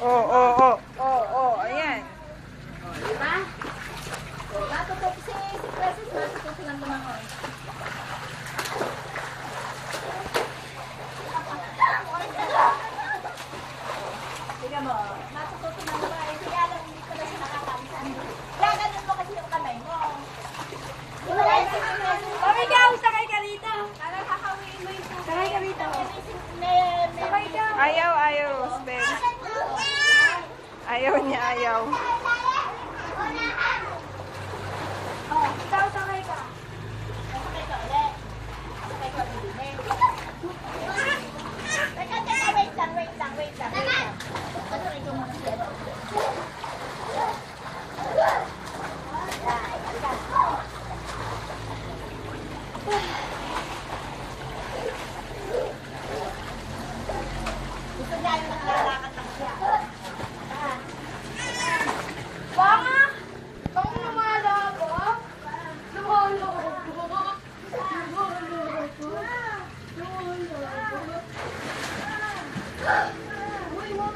Ayan. Diba? Matutup si Francis, matutup silang lumangon. Tignan mo, matutup silang lumangon. Kaya lang hindi ko na siya nakakalisan. Gaganon mo kasi yung kamay mo. Ikaw, sakay ka rito. Para kakawin mo yung puso. Sakay ka rito. Sakay ka. Ayaw, Sven. Ayaw niya, ayaw. Oh, ikaw, sakay ka. Sakay ka ulit. Sakay ka ulit. Teka, wait lang. Patuloy ko muna siya. Gusto niya yung naglalakad lang siya. Baka? Kung lumalabo? Lumalabo. Uy, mo.